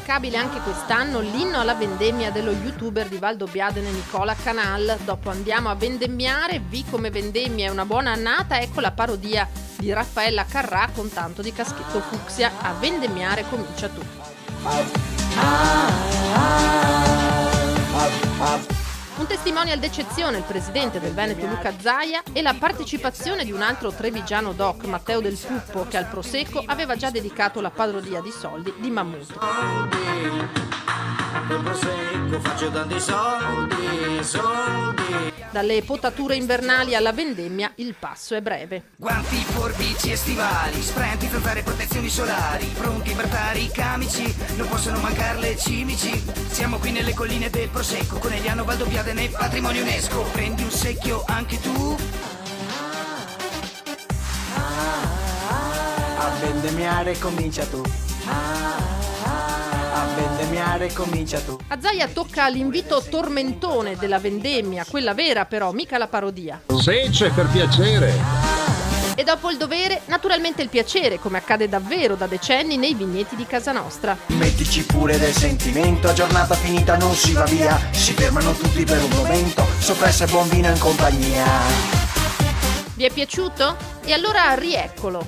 immancabile anche quest'anno l'inno alla vendemmia dello youtuber di Valdobbiadene Nicola Canal. Dopo Andiamo a vendemmiare, V come vendemmia è una buona annata, ecco la parodia di Raffaella Carrà con tanto di caschetto fucsia. A vendemmiare comincia tu. Un testimonial d'eccezione il presidente del Veneto Luca Zaia e la partecipazione di un altro trevigiano doc, Matteo Del Puppo, che al Prosecco aveva già dedicato la parodia di Soldi di Mammut. Del Prosecco faccio tanti soldi. Dalle potature invernali alla vendemmia il passo è breve. Guanti, forbici e stivali, spray antifebbare e protezioni solari, pronti per fare i camici, non possono mancare le cimici. Siamo qui nelle colline del Prosecco, Conegliano, Valdobbiadene, patrimonio UNESCO. Prendi un secchio anche tu. A vendemmiare comincia tu. A vendemmiare comincia tu. A Zaia tocca l'invito tormentone della vendemmia, quella vera però, mica la parodia. Sece per piacere. E dopo il dovere, naturalmente il piacere, come accade davvero da decenni nei vigneti di casa nostra. Mettici pure del sentimento, a giornata finita non si va via, si fermano tutti per un momento, soppressa e buon vino in compagnia. Vi è piaciuto? E allora rieccolo.